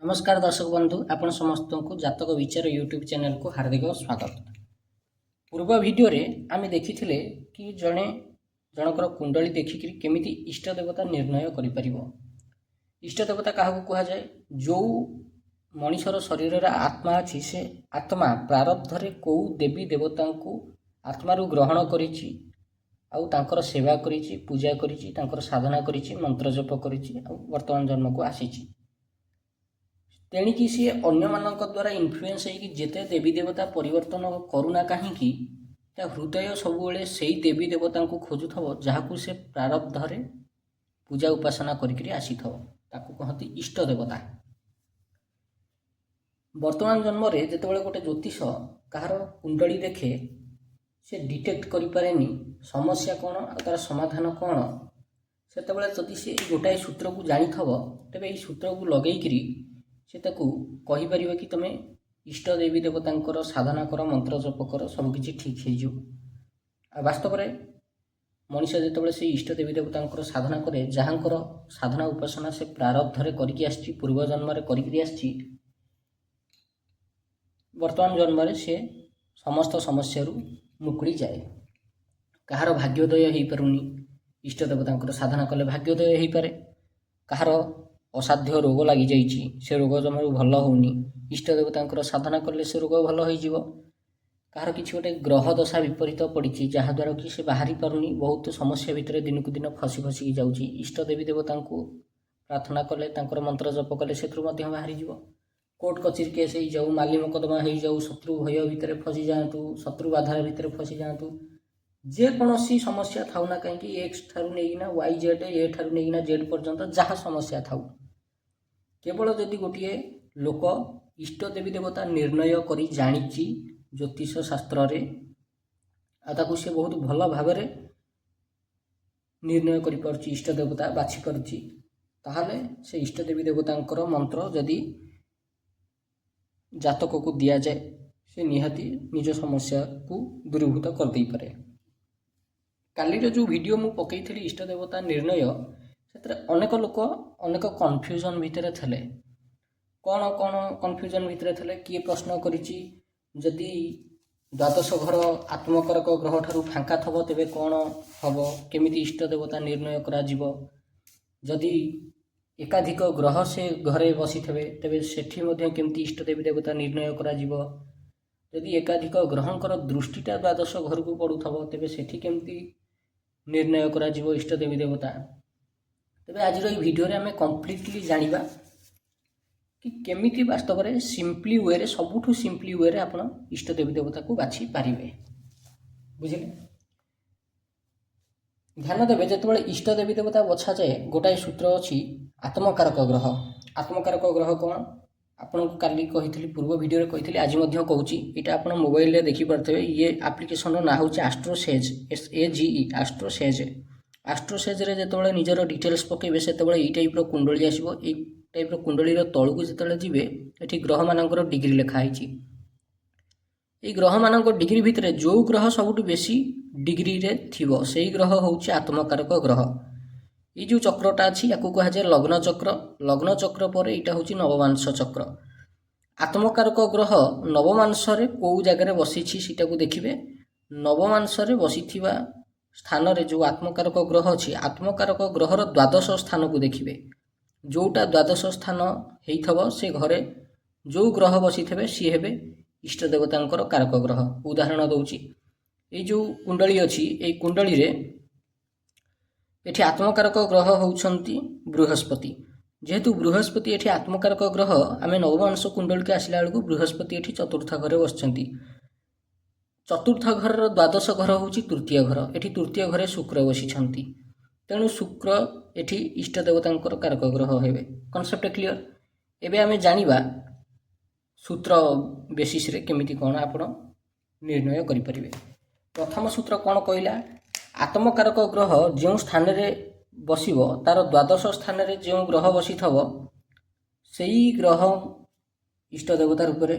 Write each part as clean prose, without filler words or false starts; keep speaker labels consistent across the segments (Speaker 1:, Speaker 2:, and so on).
Speaker 1: नमस्कार दर्शक बंधु आपण समस्त को जातक विचार यूट्यूब चैनल को हार्दिक स्वागत। पूर्व वीडियो रे आमे देखिथिले कि जनकर कुंडली देखिकरी केमिति इष्ट देवता निर्णय करि परिबो। इष्ट देवता काहाकू कुहा जाय? जो मनुष्यर शरीर रे आत्मा अछि से आत्मा प्रारब्ध रे को देवी देवता को आत्मा रु ग्रहण करिछि आउ तांकर सेवा करिछि, पूजा करिछि, तांकर साधना करिछि, मंत्र जप करिछि आउ वर्तमान जन्म को आसीछि। तेणिकी सी अन्य मानक द्वारा इन्फ्लुएंस होगी जेते देवी देवता परिवर्तन करूना कहीं हृदय सबुले से देवी देवता को खोजुथव जहाँ से प्रारब्ध रे पूजा उपासना करी आसीथव ताकू कहती इष्ट देवता। वर्तमान जन्म रे जेतेबेले गोटे ज्योतिष कहार कुंडली देखे से डिटेक्ट करि पारेनी समस्या कौन आ तार समाधान कौन सेतेबेले जदि से गोटाए सूत्र को जानिथव तेबे एई सूत्र को लगेइकरी से कही पार कि तुम इष्ट देवी देवता साधना कर, मंत्र जप कर, सबकि ठीक हो। वास्तव में मनुष्य जिते से इष्ट देवी देवता साधना करे जहाँकर साधना उपासना से प्रारब्ध रे करिकी आछि, पूर्व जन्म रे करिकी आछि, वर्तमान जन्म रे से समस्त समस्या मुकुड़ी जाए। कहार भाग्योदय हो पारुनी इष्ट देवता साधना कले भाग्योदय हो पारे। कहार असाध्य रोग लगी जाइछि से रोग जमारू भल होनी इष्ट देवता साधना कले से रोग भल हो। कहार किसी गोटे ग्रह दशा विपरीत पड़ी जहाँद्वारा कि से बाहरी पारुनी बहुत समस्या भितर दिन को दिन फसी फसिकी जाऊँगी। इष्ट देवी देवता प्रार्थना कले तांकर मंत्र जप कले से बाहरी जीव। कोर्ट कचेरी केस हो जाऊ, माली मकदमा हो जाऊ, शत्रु भय भितर फसी जातु, शत्रु बाधार भितर फसी जातु, जेकोसी समस्या थाउ ना कहीं एक्स ठारू नेइना वाई जेड ए ठारू नेइना जेड पर्यंत जहाँ समस्या थाउ केवल जदि गोटे लोक इष्ट देवी देवता निर्णय करी जानिछि ज्योतिष शास्त्र रे आताकू से बहुत भल भाव निर्णय करि पारुछि, इष्ट देवता बाछि पारुछि, ताहाले से इष्ट देवी देवतांकर मंत्र जदि जातक को दिया जाए से निहाती निज समस्या को दूरीभूत कर दे पारे। कालीर जो वीडियो मु पकईथि इष्ट देवता निर्णय से अनेक लोक अनेक कन्फ्यूजन भितर थे। कौन कौन कन्फ्यूजन भितर थे किए प्रश्न करिछि जदि द्वादश घर आत्मकारक ग्रह ठारू फांका थब तेबे कौन हम केमिति इष्ट देवता निर्णय करा जीवो। जदि एकाधिक ग्रह से घरे बसी थे तेबे सेठी मध्ये केमिति इष्ट देवी देवता निर्णय करा जीवो। जदि एकाधिक ग्रहंकर दृष्टिटा द्वादश घर को पड़ुथब तेबे सेठी केमिति निर्णय करा जीवो इष्ट देवी देवता। तेबे आज वीडियो रे आमे कंप्लीटली जानिबा कि केमिति वास्तव में सिंपली वे रे सबुठु सिंपली वे रे आपण इष्ट देवी देवता को बाछि पारिबे। बुझिले? ध्यान देबे जेतेबेले इष्ट देवी देवता बछा जाए गोटाए सूत्र अछि आत्मकारक ग्रह। आत्मकारक ग्रह कौन आपन को काली कहिथली पूर्व वीडियो रे कहिथली आज मध्य कहूची एटा आपण मोबाइल रे देखि परथबे। ये एप्लीकेशन रो ना होची एस्ट्रोसेज SAGE एस्ट्रोसेज। एस्ट्रोसेज रे जेतेबेले निजर डिटेल्स पकेबे सेतेबेले ई टाइप रो कुंडली आसीबो। ई टाइप रो कुंडली रो तळकु जेतेबेले जिवे एठी ग्रह मानकर डिग्री लिखा आइछि। ए ग्रह मानकर डिग्री भितरे जो ग्रह सबुठु बेसी डिग्री रे थिबो सेही ग्रह होउची आत्मकारक ग्रह। ये जो चक्रटा अच्छी या कहा जाए लग्न चक्र। लग्न चक्र पर यहाँ हूँ नवमांश चक्र। आत्मकारक ग्रह नवमांश कौ जगार बसी देखिए। नवमांश बसी स्थान रे जो आत्मकारक ग्रह अच्छी आत्मकारक ग्रहर द्वादश स्थान को देखिए। जोटा द्वादश स्थान होइथबो से घरे जो ग्रह बसी थे सी हेबे इष्ट देवतांकर कारक ग्रह। उदाहरण दउची ये जो कुंडली अच्छी ये कुंडली रे एठी आत्मकारक ग्रह होउछंती बृहस्पति। जेहेतु बृहस्पति एठी आत्मकारक ग्रह आमे नवमांश कुंडल के आसिला बेलू बृहस्पति एठी चतुर्थ घर बसचंती। चतुर्थ घर द्वादश घर होउची तृतीय घर। एठी तृतीय घरे शुक्र बसिछंती। तेणु शुक्र एठी इष्ट देवतांकर कारक ग्रह हेबे। Concept clear? एबे आमे जानिबा सूत्र बेसिस रे केमिति कोन आपण निर्णय करि परिबे। प्रथम सूत्र कोन कहला? आत्मकारक ग्रह जो स्थान रे बसिबो तार द्वादश स्थान रे जो ग्रह बसी थबो सेही ग्रह इष्ट देवता रूप रे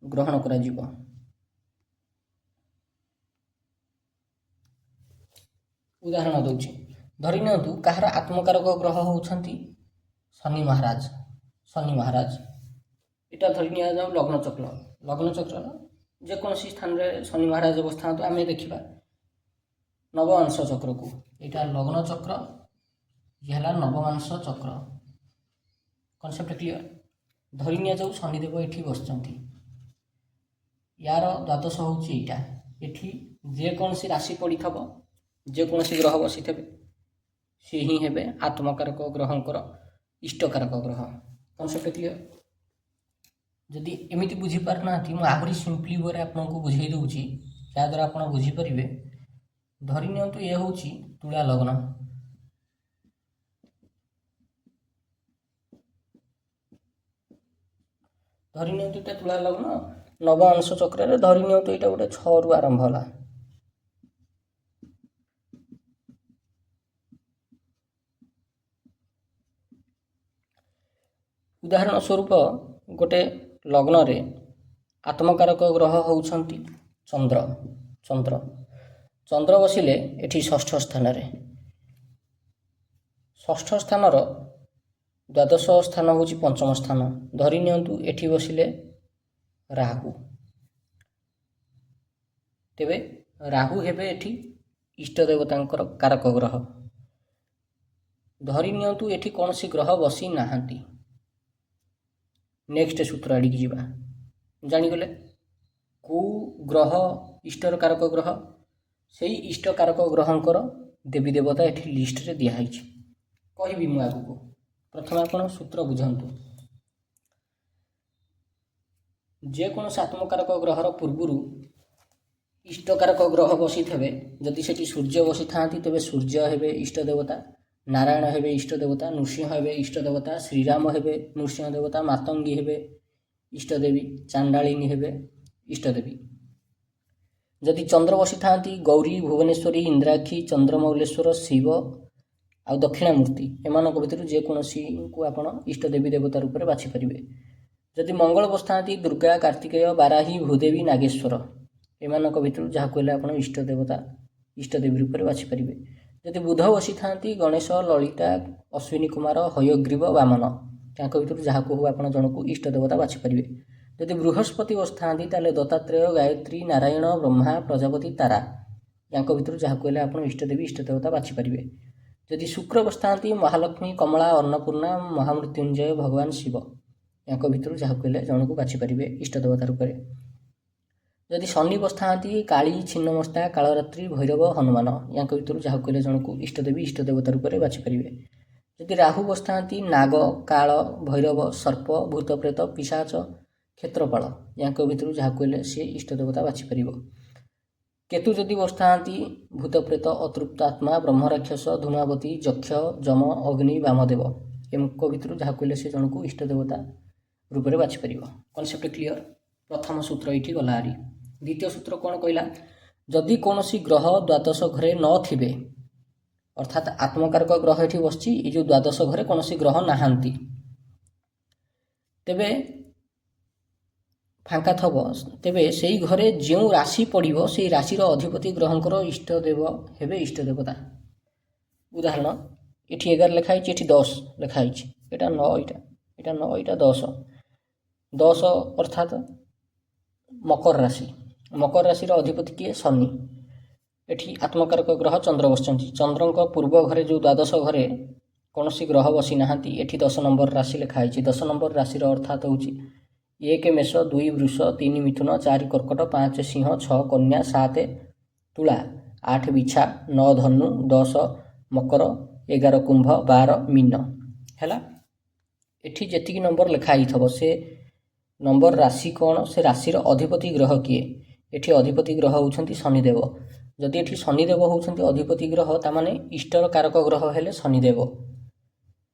Speaker 1: ग्रहण करा जीवो। उदाहरण दउछि धरि नियंतु कहार आत्मकारक ग्रह होउछंती शनि महाराज। ଶନି ମହାରାଜ। ଏଇଟା ଧରି ନିଆଯାଉ ଲଗ୍ନଚକ୍ର। ଲଗ୍ନଚକ୍ରର ଯେକୌଣସି ସ୍ଥାନରେ ଶନି ମହାରାଜ ଅବସ୍ଥାନ ଆମେ ଦେଖିବା ନବମାଂଶ ଚକ୍ରକୁ। ଏଇଟା ଲଗ୍ନଚକ୍ର, ଇଏ ହେଲା ନବମାଂଶ ଚକ୍ର। Concept clear? ଧରି ନିଆଯାଉ ଶନିଦେବ ଏଠି ବସିଛନ୍ତି, ୟାର ଦ୍ୱାଦଶ ହେଉଛି ଏଇଟା। ଏଠି ଯେକୌଣସି ରାଶି ପଡ଼ିଥିବ, ଯେକୌଣସି ଗ୍ରହ ବସିଥିବେ, ସେ ହିଁ ହେବେ ଆତ୍ମକାରକ ଗ୍ରହଙ୍କର ଇଷ୍ଟକାରକ ଗ୍ରହ। Concept clear? ଯଦି ଏମିତି ବୁଝିପାରୁନାହାନ୍ତି, ମୁଁ ଆହୁରି ସିମ୍ପଲି ୱେରେ ଆପଣଙ୍କୁ ବୁଝେଇ ଦେଉଛି, ଯାହାଦ୍ୱାରା ଆପଣ ବୁଝିପାରିବେ। ଧରି ନିଅନ୍ତୁ ଏ ହେଉଛି ତୁଳା ଲଗ୍ନ। ଧରି ନିଅନ୍ତୁ ଏଇଟା ତୁଳା ଲଗ୍ନ, ନବମାଂଶ ଚକ୍ରରେ ଧରି ନିଅନ୍ତୁ ଏଇଟା ଗୋଟେ 6ରୁ ଆରମ୍ଭ ହେଲା। ଉଦାହରଣ ସ୍ୱରୂପ ଗୋଟେ ଲଗ୍ନରେ ଆତ୍ମକାରକ ଗ୍ରହ ହେଉଛନ୍ତି ଚନ୍ଦ୍ର। ଚନ୍ଦ୍ର ବସିଲେ ଏଠି ଷଷ୍ଠ ସ୍ଥାନରେ। ଷଷ୍ଠ ସ୍ଥାନର ଦ୍ୱାଦଶ ସ୍ଥାନ ହେଉଛି ପଞ୍ଚମ ସ୍ଥାନ। ଧରି ନିଅନ୍ତୁ ଏଠି ବସିଲେ ରାହୁ। ତେବେ ରାହୁ ହେବେ ଏଠି ଇଷ୍ଟ ଦେବତାଙ୍କର କାରକ ଗ୍ରହ। ଧରି ନିଅନ୍ତୁ ଏଠି କୌଣସି ଗ୍ରହ ବସି ନାହାନ୍ତି। ନେକ୍ସଟ ସୂତ୍ର ଆଡ଼ିକି ଯିବା। ଜାଣିଗଲେ କେଉଁ ଗ୍ରହ ଇଷ୍ଟର କାରକ ଗ୍ରହ, ସେଇ ଇଷ୍ଟ କାରକ ଗ୍ରହଙ୍କର ଦେବୀ ଦେବତା ଏଠି ଲିଷ୍ଟରେ ଦିଆହେଇଛି। କହିବି ମୁଁ ଆଗକୁ, ପ୍ରଥମେ ଆପଣ ସୂତ୍ର ବୁଝନ୍ତୁ। ଯେକୌଣସି ଆତ୍ମକାରକ ଗ୍ରହର ପୂର୍ବରୁ ଇଷ୍ଟକାରକ ଗ୍ରହ ବସିଥିବେ, ଯଦି ସେଠି ସୂର୍ଯ୍ୟ ବସିଥାନ୍ତି ତେବେ ସୂର୍ଯ୍ୟ ହେବେ ଇଷ୍ଟ ଦେବତା, ନାରାୟଣ ହେବେ ଇଷ୍ଟ ଦେବତା, ନୃସିଂହ ହେବେ ଇଷ୍ଟ ଦେବତା, ଶ୍ରୀରାମ ହେବେ ନୃସିଂହ ଦେବତା, ମାତଙ୍ଗୀ ହେବେ ଇଷ୍ଟ ଦେବୀ, ଚାଣ୍ଡାଳିନୀ ହେବେ ଇଷ୍ଟ ଦେବୀ। ଯଦି ଚନ୍ଦ୍ର ବସିଥାନ୍ତି ଗୌରୀ, ଭୁବନେଶ୍ୱରୀ, ଇନ୍ଦ୍ରାକ୍ଷୀ, ଚନ୍ଦ୍ରମୌଲେଶ୍ୱର, ଶିବ ଆଉ ଦକ୍ଷିଣାମୂର୍ତ୍ତି, ଏମାନଙ୍କ ଭିତରୁ ଯେକୌଣସିକୁ ଆପଣ ଇଷ୍ଟ ଦେବୀ ଦେବତା ରୂପରେ ବାଛିପାରିବେ। ଯଦି ମଙ୍ଗଳ ବସିଥାନ୍ତି ଦୁର୍ଗା, କାର୍ତ୍ତିକେୟ, ବାରାହୀ, ଭୂଦେବୀ, ନାଗେଶ୍ୱର, ଏମାନଙ୍କ ଭିତରୁ ଯାହାକୁ ହେଲେ ଆପଣ ଇଷ୍ଟ ଦେବତା ଇଷ୍ଟ ଦେବୀ ରୂପରେ ବାଛିପାରିବେ। ଯଦି ବୁଧ ବସିଥାନ୍ତି ଗଣେଶ, ଲଳିତା, ଅଶ୍ୱିନୀ କୁମାର, ହୟଗ୍ରୀବ, ବାମନ, ତାଙ୍କ ଭିତରୁ ଯାହାକୁ ହଉ ଆପଣ ଜଣକୁ ଇଷ୍ଟ ଦେବତା ବାଛିପାରିବେ। ଯଦି ବୃହସ୍ପତି ବସିଥାନ୍ତି ତାହେଲେ ଦତ୍ତାତ୍ରେୟ, ଗାୟତ୍ରୀ, ନାରାୟଣ, ବ୍ରହ୍ମା, ପ୍ରଜାପତି, ତାରା, ୟାଙ୍କ ଭିତରୁ ଯାହାକୁ ହେଲେ ଆପଣ ଇଷ୍ଟ ଦେବୀ ଇଷ୍ଟ ଦେବତା ବାଛିପାରିବେ। ଯଦି ଶୁକ୍ର ବସିଥାନ୍ତି ମହାଲକ୍ଷ୍ମୀ, କମଳା, ଅନ୍ନପୂର୍ଣ୍ଣା, ମହାମୃତ୍ୟୁଞ୍ଜୟ, ଭଗବାନ ଶିବ, ୟାଙ୍କ ଭିତରୁ ଯାହାକୁ ହେଲେ ଜଣକୁ ବାଛିପାରିବେ ଇଷ୍ଟ ଦେବତା ରୂପରେ। ଯଦି ଶନି ବସିଥାନ୍ତି କାଳୀ, ଛିନ୍ନମସ୍ତା, କାଳରାତ୍ରି, ଭୈରବ, ହନୁମାନ, ୟାଙ୍କ ଭିତରୁ ଯାହାକୁ ହେଲେ ଜଣକୁ ଇଷ୍ଟ ଦେବୀ ଇଷ୍ଟ ଦେବତା ରୂପରେ ବାଛିପାରିବେ। ଯଦି ରାହୁ ବସିଥାନ୍ତି ନାଗ, କାଳ, ଭୈରବ, ସର୍ପ, ଭୂତପ୍ରେତ, ପିଶାଚ, କ୍ଷେତ୍ରପାଳ, ୟାଙ୍କ ଭିତରୁ ଯାହାକୁ ହେଲେ ସିଏ ଇଷ୍ଟ ଦେବତା ବାଛିପାରିବ। କେତୁ ଯଦି ବସିଥାନ୍ତି ଭୂତପ୍ରେତ, ଅତୃପ୍ତ ଆତ୍ମା, ବ୍ରହ୍ମରାକ୍ଷସ, ଧୂମାବତୀ, ଯକ୍ଷ, ଯମ, ଅଗ୍ନି, ବାମଦେବ, ଏଙ୍କ ଭିତରୁ ଯାହାକୁ ହେଲେ ସେ ଜଣକୁ ଇଷ୍ଟ ଦେବତା ରୂପରେ ବାଛିପାରିବ। Concept clear? ପ୍ରଥମ ସୂତ୍ର ଏଇଠି ଗଲା ହାରି। ଦ୍ୱିତୀୟ ସୂତ୍ର କ'ଣ କହିଲା? ଯଦି କୌଣସି ଗ୍ରହ ଦ୍ୱାଦଶ ଘରେ ନଥିବେ, ଅର୍ଥାତ୍ ଆତ୍ମକାରକ ଗ୍ରହ ଏଠି ବସିଛି, ଏ ଯେଉଁ ଦ୍ୱାଦଶ ଘରେ କୌଣସି ଗ୍ରହ ନାହାନ୍ତି, ତେବେ ଫାଙ୍କା ଥବ, ତେବେ ସେଇ ଘରେ ଯେଉଁ ରାଶି ପଡ଼ିବ ସେଇ ରାଶିର ଅଧିପତି ଗ୍ରହଙ୍କର ଇଷ୍ଟ ଦେବ ହେବେ ଇଷ୍ଟ ଦେବତା। ଉଦାହରଣ ଏଠି 11 ଲେଖା ହେଇଛି, ଏଠି 10 ଲେଖା ହେଇଛି, ଏଇଟା 9, ଏଇଟା 9, ଏଇଟା 10 ଅର୍ଥାତ୍ ମକର ରାଶି। ମକର ରାଶିର ଅଧିପତି କିଏ? ଶନି। ଏଠି ଆତ୍ମକାରକ ଗ୍ରହ ଚନ୍ଦ୍ର ବସିଛନ୍ତି। ଚନ୍ଦ୍ରଙ୍କ ପୂର୍ବ ଘରେ ଯେଉଁ ଦ୍ୱାଦଶ ଘରେ କୌଣସି ଗ୍ରହ ବସି ନାହାନ୍ତି, ଏଠି 10 ନମ୍ବର ରାଶି ଲେଖା ହେଇଛି। 10 ନମ୍ବର ରାଶିର ଅର୍ଥାତ୍ ହେଉଛି 1 ମେଷ, 2 ବୃଷ, 3 ମିଥୁନ, 4 କର୍କଟ, 5 ସିଂହ, 6 କନ୍ୟା, 7 ତୁଳା, 8 ବିଛା, 9 ଧନୁ, 10 ମକର, 11 କୁମ୍ଭ, 12 ମୀନ। ହେଲା, ଏଠି ଯେତିକି ନମ୍ବର ଲେଖା ହେଇଥିବ ସେ ନମ୍ବର ରାଶି କ'ଣ, ସେ ରାଶିର ଅଧିପତି ଗ୍ରହ କିଏ? ଏଠି ଅଧିପତି ଗ୍ରହ ହେଉଛନ୍ତି ଶନିଦେବ। ଯଦି ଏଠି ଶନିଦେବ ହେଉଛନ୍ତି ଅଧିପତି ଗ୍ରହ, ତାମାନେ ଇଷ୍ଟର କାରକ ଗ୍ରହ ହେଲେ ଶନିଦେବ।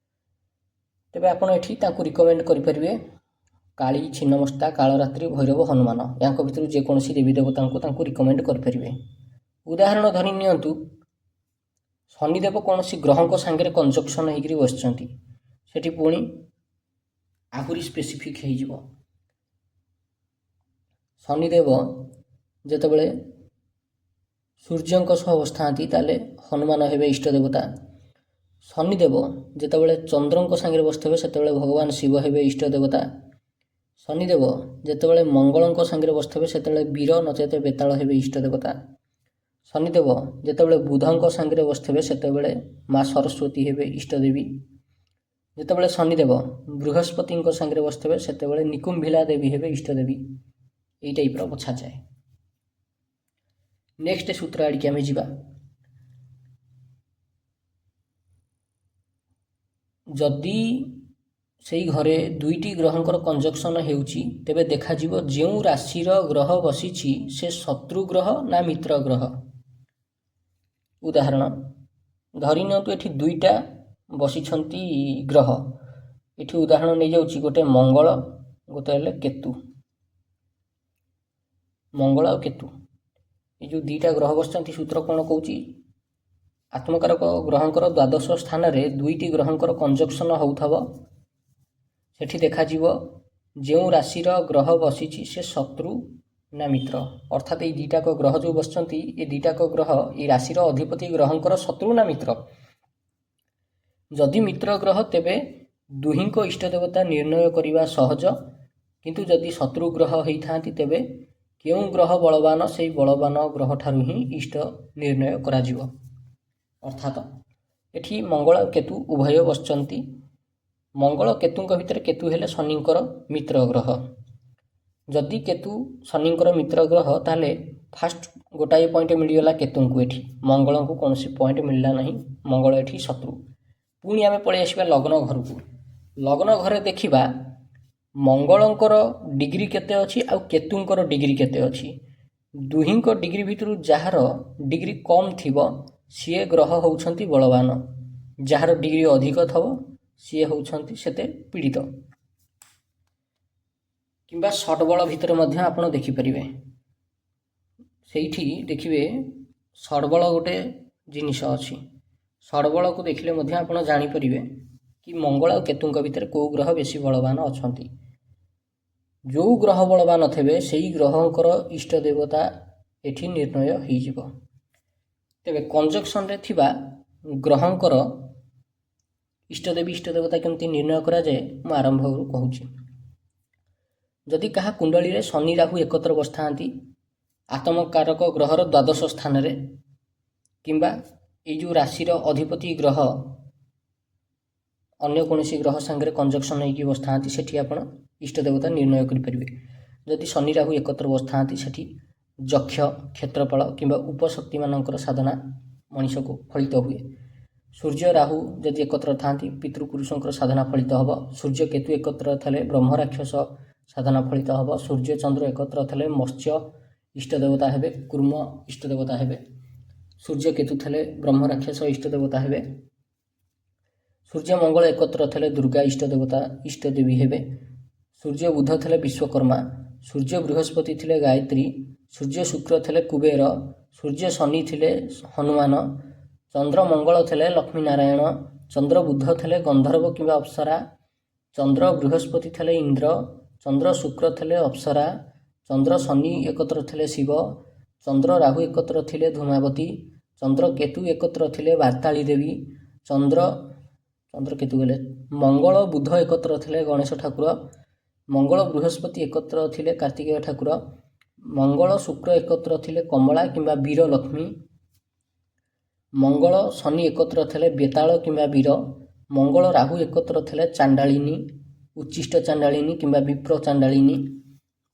Speaker 1: ତେବେ ଆପଣ ଏଠି ତାଙ୍କୁ ରିକମେଣ୍ଡ କରିପାରିବେ କାଳୀ, ଛିନ୍ନମସ୍ତା, କାଳରାତ୍ରି, ଭୈରବ, ହନୁମାନ, ୟାଙ୍କ ଭିତରୁ ଯେକୌଣସି ଦେବୀ ଦେବତାଙ୍କୁ ତାଙ୍କୁ ରିକମେଣ୍ଡ କରିପାରିବେ। ଉଦାହରଣ ଧରି ନିଅନ୍ତୁ ଶନିଦେବ କୌଣସି ଗ୍ରହଙ୍କ ସାଙ୍ଗରେ କଞ୍ଜକ୍ସନ୍ ହେଇକରି ବସିଛନ୍ତି, ସେଠି ପୁଣି ଆହୁରି ସ୍ପେସିଫିକ୍ ହେଇଯିବ। ଶନିଦେବ ଯେତେବେଳେ ସୂର୍ଯ୍ୟଙ୍କ ସହ ବସିଥାନ୍ତି ତାହେଲେ ହନୁମାନ ହେବେ ଇଷ୍ଟ ଦେବତା। ଶନିଦେବ ଯେତେବେଳେ ଚନ୍ଦ୍ରଙ୍କ ସାଙ୍ଗରେ ବସିଥିବେ ସେତେବେଳେ ଭଗବାନ ଶିବ ହେବେ ଇଷ୍ଟ ଦେବତା। ଶନିଦେବ ଯେତେବେଳେ ମଙ୍ଗଳଙ୍କ ସାଙ୍ଗରେ ବସିଥିବେ ସେତେବେଳେ ବୀର ନଚେତ ବେତାଳ ହେବେ ଇଷ୍ଟ ଦେବତା। ଶନିଦେବ ଯେତେବେଳେ ବୁଧଙ୍କ ସାଙ୍ଗରେ ବସିଥିବେ ସେତେବେଳେ ମା ସରସ୍ୱତୀ ହେବେ ଇଷ୍ଟଦେବୀ। ଯେତେବେଳେ ଶନିଦେବ ବୃହସ୍ପତିଙ୍କ ସାଙ୍ଗରେ ବସିଥିବେ ସେତେବେଳେ ନିକୁମ୍ଭିଲା ଦେବୀ ହେବେ ଇଷ୍ଟଦେବୀ। ଏଇ ଟାଇପ୍ର ବଛାଯାଏ। ନେକ୍ସଟ ସୂତ୍ର ଆଡ଼ିକି ଆମେ ଯିବା। ଯଦି ସେଇ ଘରେ ଦୁଇଟି ଗ୍ରହଙ୍କର କଞ୍ଜକ୍ସନ୍ ହେଉଛି ତେବେ ଦେଖାଯିବ ଯେଉଁ ରାଶିର ଗ୍ରହ ବସିଛି ସେ ଶତ୍ରୁ ଗ୍ରହ ନା ମିତ୍ର ଗ୍ରହ। ଉଦାହରଣ ଧରି ନିଅନ୍ତୁ ଏଠି ଦୁଇଟା ବସିଛନ୍ତି ଗ୍ରହ। ଏଠି ଉଦାହରଣ ନେଇଯାଉଛି ଗୋଟେ ମଙ୍ଗଳ, ଗୋଟେ ହେଲେ କେତୁ। ମଙ୍ଗଳ ଆଉ କେତୁ ଏ ଯେଉଁ ଦୁଇଟା ଗ୍ରହ ବସିଛନ୍ତି ସୂତ୍ର କ'ଣ କହୁଛି? ଆତ୍ମକାରକ ଗ୍ରହଙ୍କର ଦ୍ୱାଦଶ ସ୍ଥାନରେ ଦୁଇଟି ଗ୍ରହଙ୍କର କଞ୍ଜକ୍ସନ୍ ହେଉଥିବ ସେଠି ଦେଖାଯିବ ଯେଉଁ ରାଶିର ଗ୍ରହ ବସିଛି ସେ ଶତ୍ରୁ ନା ମିତ୍ର। ଅର୍ଥାତ୍ ଏଇ ଦୁଇଟାକ ଗ୍ରହ ଯେଉଁ ବସିଛନ୍ତି ଏ ଦୁଇଟାକ ଗ୍ରହ ଏଇ ରାଶିର ଅଧିପତି ଗ୍ରହଙ୍କର ଶତ୍ରୁ ନା ମିତ୍ର। ଯଦି ମିତ୍ର ଗ୍ରହ ତେବେ ଦୁହିଁଙ୍କ ଇଷ୍ଟ ଦେବତା ନିର୍ଣ୍ଣୟ କରିବା ସହଜ, କିନ୍ତୁ ଯଦି ଶତ୍ରୁ ଗ୍ରହ ହେଇଥାନ୍ତି ତେବେ କେଉଁ ଗ୍ରହ ବଳବାନ ସେଇ ବଳବାନ ଗ୍ରହଠାରୁ ହିଁ ଇଷ୍ଟ ନିର୍ଣ୍ଣୟ କରାଯିବ। ଅର୍ଥାତ୍ ଏଠି ମଙ୍ଗଳ କେତୁ ଉଭୟ ବସିଛନ୍ତି। ମଙ୍ଗଳ କେତୁଙ୍କ ଭିତରେ କେତୁ ହେଲେ ଶନିଙ୍କର ମିତ୍ର ଗ୍ରହ। ଯଦି କେତୁ ଶନିଙ୍କର ମିତ୍ର ଗ୍ରହ ତାହେଲେ ଫାଷ୍ଟ ଗୋଟାଏ ପଏଣ୍ଟ ମିଳିଗଲା କେତୁଙ୍କୁ, ଏଠି ମଙ୍ଗଳଙ୍କୁ କୌଣସି ପଏଣ୍ଟ ମିଳିଲା ନାହିଁ, ମଙ୍ଗଳ ଏଠି ଶତ୍ରୁ। ପୁଣି ଆମେ ପଳେଇ ଆସିବା ଲଗ୍ନ ଘରକୁ। ଲଗ୍ନ ଘରେ ଦେଖିବା ମଙ୍ଗଳଙ୍କର ଡିଗ୍ରୀ କେତେ ଅଛି ଆଉ କେତୁଙ୍କର ଡିଗ୍ରୀ କେତେ ଅଛି। ଦୁହିଁଙ୍କ ଡିଗ୍ରୀ ଭିତରୁ ଯାହାର ଡିଗ୍ରୀ କମ୍ ଥିବ ସିଏ ଗ୍ରହ ହେଉଛନ୍ତି ବଳବାନ, ଯାହାର ଡିଗ୍ରୀ ଅଧିକ ଥିବ ସିଏ ହେଉଛନ୍ତି ସେତେ ପୀଡ଼ିତ। କିମ୍ବା ଷଡ଼ବଳ ଭିତରେ ମଧ୍ୟ ଆପଣ ଦେଖିପାରିବେ। ସେଇଠି ଦେଖିବେ ଷଡ଼ବଳ ଗୋଟେ ଜିନିଷ ଅଛି। ଷଡ଼ବଳକୁ ଦେଖିଲେ ମଧ୍ୟ ଆପଣ ଜାଣିପାରିବେ କି ମଙ୍ଗଳ ଆଉ କେତୁଙ୍କ ଭିତରେ କେଉଁ ଗ୍ରହ ବେଶୀ ବଳବାନ ଅଛନ୍ତି। ଯେଉଁ ଗ୍ରହ ବଳବାନ ଥିବେ ସେଇ ଗ୍ରହଙ୍କର ଇଷ୍ଟ ଦେବତା ଏଠି ନିର୍ଣ୍ଣୟ ହୋଇଯିବ। ତେବେ କଞ୍ଜକ୍ସନରେ ଥିବା ଗ୍ରହଙ୍କର ଇଷ୍ଟଦେବୀ ଇଷ୍ଟ ଦେବତା କେମିତି ନିର୍ଣ୍ଣୟ କରାଯାଏ ମୁଁ ଆରମ୍ଭରୁ କହୁଛି। ଯଦି କାହା କୁଣ୍ଡଳୀରେ ଶନି ରାହୁ ଏକତ୍ର ବସିଥାନ୍ତି ଆତମକାରକ ଗ୍ରହର ଦ୍ୱାଦଶ ସ୍ଥାନରେ, କିମ୍ବା ଏଇ ଯେଉଁ ରାଶିର ଅଧିପତି ଗ୍ରହ ଅନ୍ୟ କୌଣସି ଗ୍ରହ ସାଙ୍ଗରେ କଞ୍ଜକ୍ସନ୍ ହେଇକି ବସିଥାନ୍ତି ସେଠି ଆପଣ ଇଷ୍ଟ ଦେବତା ନିର୍ଣ୍ଣୟ କରିପାରିବେ। ଯଦି ଶନି ରାହୁ ଏକତ୍ର ବସିଥାନ୍ତି ସେଠି ଯକ୍ଷ, କ୍ଷେତ୍ରପାଳ କିମ୍ବା ଉପଶକ୍ତିମାନଙ୍କର ସାଧନା ମଣିଷକୁ ଫଳିତ ହୁଏ। ସୂର୍ଯ୍ୟ ରାହୁ ଯଦି ଏକତ୍ର ଥାନ୍ତି ପିତୃପୁରୁଷଙ୍କର ସାଧନା ଫଳିତ ହେବ। ସୂର୍ଯ୍ୟ କେତୁ ଏକତ୍ର ଥିଲେ ବ୍ରହ୍ମ ରାକ୍ଷସ ସାଧନା ଫଳିତ ହେବ। ସୂର୍ଯ୍ୟ ଚନ୍ଦ୍ର ଏକତ୍ର ଥିଲେ ମତ୍ସ୍ୟ ଇଷ୍ଟ ଦେବତା ହେବେ, କୁର୍ମ ଇଷ୍ଟ ଦେବତା ହେବେ। ସୂର୍ଯ୍ୟ କେତୁ ଥିଲେ ବ୍ରହ୍ମ ରାକ୍ଷସ ଇଷ୍ଟ ଦେବତା ହେବେ। ସୂର୍ଯ୍ୟ ମଙ୍ଗଳ ଏକତ୍ର ଥିଲେ ଦୁର୍ଗା ଇଷ୍ଟ ଦେବତା ଇଷ୍ଟ ଦେବୀ ହେବେ। ସୂର୍ଯ୍ୟ ବୁଧ ଥିଲେ ବିଶ୍ୱକର୍ମା। ସୂର୍ଯ୍ୟ ବୃହସ୍ପତି ଥିଲେ ଗାୟତ୍ରୀ। ସୂର୍ଯ୍ୟ ଶୁକ୍ର ଥିଲେ କୁବେର। ସୂର୍ଯ୍ୟ ଶନି ଥିଲେ ହନୁମାନ। ଚନ୍ଦ୍ର ମଙ୍ଗଳ ଥିଲେ ଲକ୍ଷ୍ମୀ ନାରାୟଣ। ଚନ୍ଦ୍ର ବୁଧ ଥିଲେ ଗନ୍ଧର୍ବ କିମ୍ବା ଅପ୍ସରା। ଚନ୍ଦ୍ର ବୃହସ୍ପତି ଥିଲେ ଇନ୍ଦ୍ର। ଚନ୍ଦ୍ର ଶୁକ୍ର ଥିଲେ ଅପ୍ସରା। ଚନ୍ଦ୍ର ଶନି ଏକତ୍ର ଥିଲେ ଶିବ। ଚନ୍ଦ୍ର ରାହୁ ଏକତ୍ର ଥିଲେ ଧୂମାବତୀ। ଚନ୍ଦ୍ର କେତୁ ଏକତ୍ର ଥିଲେ ବାର୍ତ୍ତାଳୀ ଦେବୀ। ଚନ୍ଦ୍ର କେତୁ ଗଲେ। ମଙ୍ଗଳ ବୁଧ ଏକତ୍ର ଥିଲେ ଗଣେଶ ଠାକୁର। ମଙ୍ଗଳ ବୃହସ୍ପତି ଏକତ୍ର ଥିଲେ କାର୍ତ୍ତିକେୟ ଠାକୁର। ମଙ୍ଗଳ ଶୁକ୍ର ଏକତ୍ର ଥିଲେ କମଳା କିମ୍ବା ବୀର ଲକ୍ଷ୍ମୀ। ମଙ୍ଗଳ ଶନି ଏକତ୍ର ଥିଲେ ବେତାଳ କିମ୍ବା ବୀର। ମଙ୍ଗଳ ରାହୁ ଏକତ୍ର ଥିଲେ ଚାଣ୍ଡାଳିନୀ, ଉଚ୍ଚିଷ୍ଟ ଚାଣ୍ଡାଳିନୀ କିମ୍ବା ବିପ୍ର ଚାଣ୍ଡାଳିନୀ।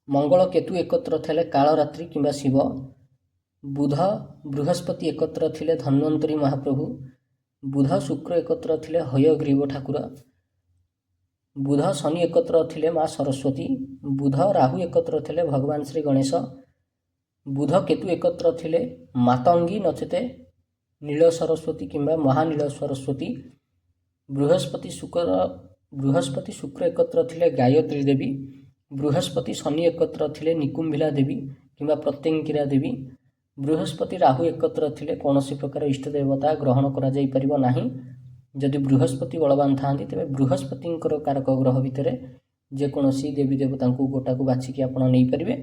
Speaker 1: ମଙ୍ଗଳ କେତୁ ଏକତ୍ର ଥିଲେ କାଳରାତ୍ରି କିମ୍ବା ଶିବ। ବୁଧ ବୃହସ୍ପତି ଏକତ୍ର ଥିଲେ ଧନ୍ୱନ୍ତରୀ ମହାପ୍ରଭୁ। ବୁଧ ଶୁକ୍ର ଏକତ୍ର ଥିଲେ ହୟଗ୍ରୀବ ଠାକୁର। ବୁଧ ଶନି ଏକତ୍ର ଥିଲେ ମା ସରସ୍ୱତୀ। ବୁଧ ରାହୁ ଏକତ୍ର ଥିଲେ ଭଗବାନ ଶ୍ରୀ ଗଣେଶ। ବୁଧ କେତୁ ଏକତ୍ର ଥିଲେ ମାତଙ୍ଗୀ ନଚେତେ ନୀଳ ସରସ୍ୱତୀ କିମ୍ବା ମହାନୀଳ ସରସ୍ୱତୀ। ବୃହସ୍ପତି ଶୁକ୍ର ଏକତ୍ର ଥିଲେ ଗାୟତ୍ରୀ ଦେବୀ। ବୃହସ୍ପତି ଶନି ଏକତ୍ର ଥିଲେ ନିକୁମ୍ଭିଲା ଦେବୀ କିମ୍ବା ପ୍ରତ୍ୟଙ୍କିରା ଦେବୀ। ବୃହସ୍ପତି ରାହୁ ଏକତ୍ର ଥିଲେ କୌଣସି ପ୍ରକାର ଇଷ୍ଟ ଦେବତା ଗ୍ରହଣ କରାଯାଇପାରିବ ନାହିଁ। ଯଦି ବୃହସ୍ପତି ବଳବାନ ଥାନ୍ତି ତେବେ ବୃହସ୍ପତିଙ୍କର କାରକ ଗ୍ରହ ଭିତରେ ଯେକୌଣସି ଦେବୀ ଦେବତାଙ୍କୁ ଗୋଟାକୁ ବାଛିକି ଆପଣ ନେଇପାରିବେ।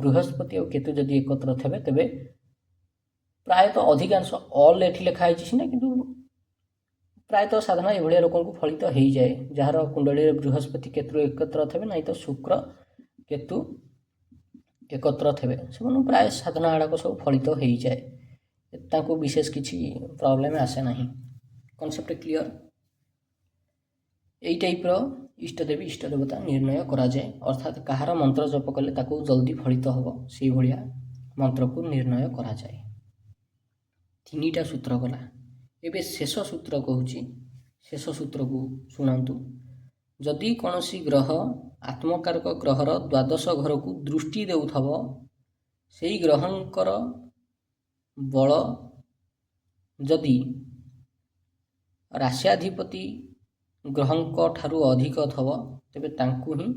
Speaker 1: ବୃହସ୍ପତି ଆଉ କେତୁ ଯଦି ଏକତ୍ର ଥିବେ ତେବେ ପ୍ରାୟତଃ ଅଧିକାଂଶ ଅଲ୍ ଏଠି ଲେଖା ହେଇଛି ସିନା, କିନ୍ତୁ ପ୍ରାୟତଃ ସାଧାରଣ ଏଭଳିଆ ଲୋକଙ୍କୁ ଫଳିତ ହେଇଯାଏ, ଯାହାର କୁଣ୍ଡଳୀରେ ବୃହସ୍ପତି କେତୁ ଏକତ୍ର ଥିବେ, ନାହିଁ ତ ଶୁକ୍ର କେତୁ एकत्र थे से प्राय साधना गुड़ाक सब फलित हो जाए, तांको विशेष किसी प्रॉब्लम आसे ना। Concept clear. यही टाइप इष्टदेवी इष्टदेवता निर्णय करा जाए, अर्थात कहार मंत्र जप कले ताको जल्दी फलित हम से भाया मंत्र को निर्णय करा जाए। तीनटा सूत्र गला, एवं शेष सूत्र कहूँ, शेष सूत्र को शुणु। जदि कौन ग्रह आत्मकारक ग्रहर द्वादश घर को दृष्टि देउथब, सेई ग्रहंकर बल जदि राश्याधिपति ग्रहंक ठारू अधिक थब, तेबे तांकु ही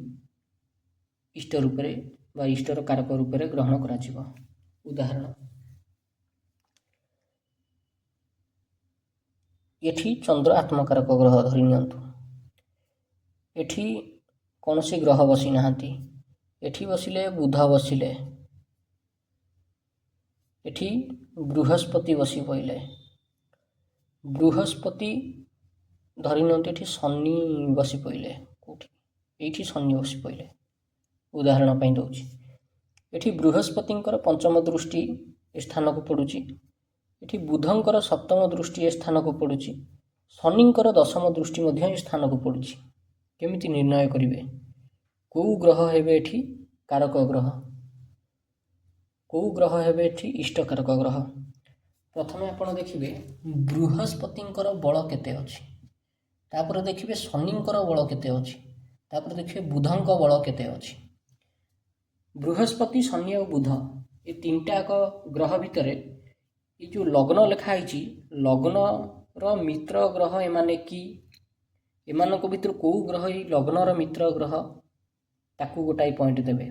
Speaker 1: इष्ट रूपे बा इष्टर कारक रूपे ग्रहण करा जिवो। उदाहरण एठी चंद्र आत्मकारक ग्रह धरि नियंतु। एठी कौन सी ग्रह बसी नहांती, एठी बसिले बुध बसिले, एठी बृहस्पति बसी पइले, बृहस्पति धरि नियंतु एठी शनि बसी पइले, कोठी एठी शनि बसी पइले। उदाहरण पई दउची, एठी बृहस्पतिंकर पंचम दृष्टि स्थान को पड़ुची, एठी बुधंकर सप्तम दृष्टि स्थान को पड़ुची, शनिंकर दशम दृष्टि मध्य स्थान को पड़ुची। केमिति निर्णय करिवे को ग्रह हेबे एठी कारक ग्रह, को ग्रह हेबे एठी इष्ट कारक ग्रह। प्रथमे आपण देखिबे बृहस्पतिंकर बल केते अछि, तापर देखिबे शनिंकर बल केते अछि, तापर देखिबे बुधंक बल केते अछि। बृहस्पति शनि और बुध ये तीनटा ग्रह भितर ये जो लग्न लिखाई, लग्न रो मित्र ग्रह एमाने कि एमानक भितर को ग्रह ये लग्नर मित्र ग्रह ताकू गोटाई पॉइंट देवे।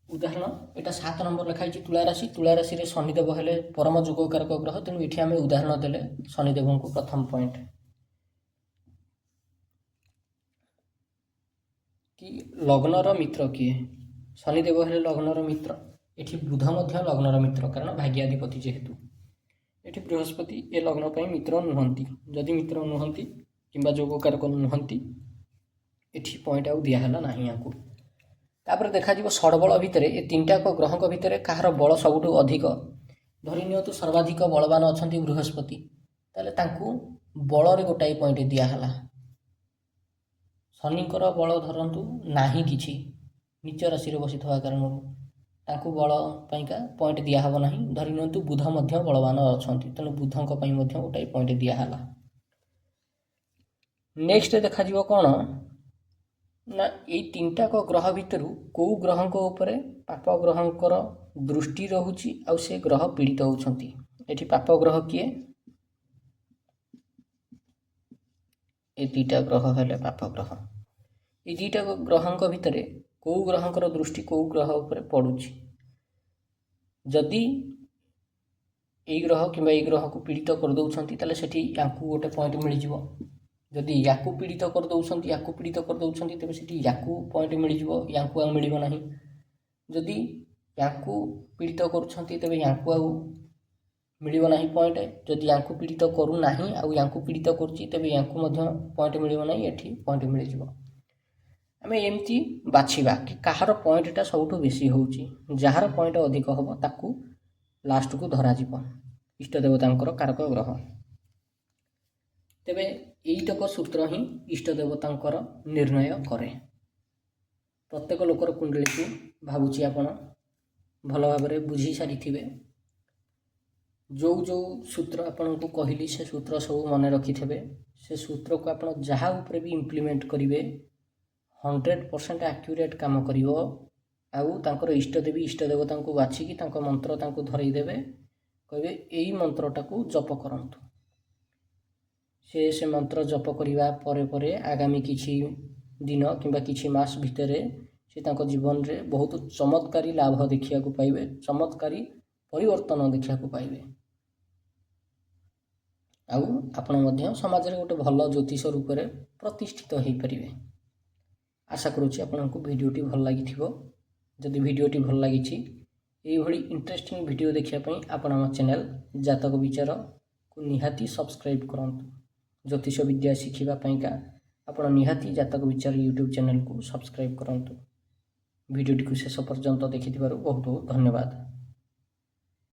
Speaker 1: उदाहरण एटा 7 नंबर लिखाई तुला राशि, तुला राशि रे शनिदेव हेले परम योगकारक ग्रह, तेणु ये आम उदाहरण देले शनिदेव को प्रथम पॉइंट कि लग्नर मित्र किए, शनिदेव हेले लग्नर मित्र, एठी बुध मध्य लग्नर मित्र कारण भाग्याधिपति जेहेतु, एठी बृहस्पति ए लग्न पर मित्र नुहंती, जदि मित्र नुहंती किंबा योगकारक नुहंती एठी पॉइंट आउ दियाहला नाही याकू। तापर देखा जिवो षडबल भितर ए तीनटा ग्रहक भितर कहार बल सबुठु अधिक, धरि नियंतु सर्वाधिक बलवान अछंती बृहस्पति, ताले तांकू बल रे गोटाई पॉइंट दियाहला। शनिंकर बल धरंतु नाही किछि, नीच राशि रे बसिथवा कारणरू ताकू बल पाइका पॉइंट दिया हबो नाही। धरि नियंतु बुध मध्य बलवान अछंती, तेणु बुधंक पई मध्य गोटाई पॉइंट दिया हला। नेक्स्ट देखा जिवो कोन ना ए तीनटा ग्रह भितर को ग्रहंक ऊपर पाप ग्रहंकर दृष्टि रहुची आ से ग्रह पीड़ित होउछंती। एठी पाप ग्रह किए, ए दुईटा ग्रह हेले पाप ग्रह। ए दुईटा ग्रहंक भितर को ग्रहंकर दृष्टि को ग्रह ऊपर पड़ुची, जदि ए ग्रह किंबा ए ग्रह को पीड़ित कर दउछंती ताले सेठी याकू गोटे पॉइंट मिल जिवो। जदि याकू पीड़ित कर दउछंती, याकू पीड़ित कर दउछंती, तेबे सेठी याकू पॉइंट मिल जिवो, याकू आ मिलिबो नाही। जदि याकू पीड़ित करूछंती तेबे याकू आ मिलिबो नाही पॉइंट। जदि याकू पीड़ित करू नाही आ याकू पीड़ित करूची, तेबे याकू मध्य पॉइंट मिलिबो नाही, एठी पॉइंट मिल जिवो। आमे एमती बाछिबा कि कहार पॉइंटटा सबुठु बेसी होउची, जहार पॉइंट अधिक होबो ताकू लास्ट को धरा जीव इष्ट देवतांकर कारक ग्रह। तेबे एइटक सूत्र ही इष्ट देवतांकर निर्णय करे। प्रत्येक लोकर कुंडली को भावुची आपण भल भाबरे बुझी सारिथिबे। जो जो सूत्र आपण को कहली से सूत्र सब मन रखिथिबे। से सूत्र को आपण जहा ऊपर भी इम्प्लीमेंट करिवे 100% एक्यूरेट काम करिवो। आउ तांकर इष्ट देवी इष्ट देवता को बाछिकी तांको मंत्र तांको धरई देबे, कहबे एई मंत्रटा को जप करंतु। से मंत्र जप करिवा परे परे आगामी किछि दिन किंबा किछि मास भितरे से तांको जीवन रे बहुत चमत्कारी लाभ देखिया को पाइबे, चमत्कारी परिवर्तन देखिया को पाइबे। आउ आपण मध्य समाज रे गोटे भल ज्योतिष रूप रे प्रतिष्ठित होई परिबे। आशा करूछि आपनको वीडियोटी भल लागिथिबो। जदि वीडियोटी भल लगी इंटरेस्टिंग वीडियो देखिया पई आपण हम चैनल जातक विचार ନିହାତି ସବସ୍କ୍ରାଇବ୍ କରନ୍ତୁ। ଜ୍ୟୋତିଷ ବିଦ୍ୟା ଶିଖିବା ପାଇଁକା ଆପଣ ନିହାତି ଜାତକ ବିଚାର ୟୁଟ୍ୟୁବ୍ ଚ୍ୟାନେଲକୁ ସବସ୍କ୍ରାଇବ୍ କରନ୍ତୁ। ଭିଡ଼ିଓଟିକୁ ଶେଷ ପର୍ଯ୍ୟନ୍ତ ଦେଖିଥିବାରୁ ବହୁତ ବହୁତ ଧନ୍ୟବାଦ।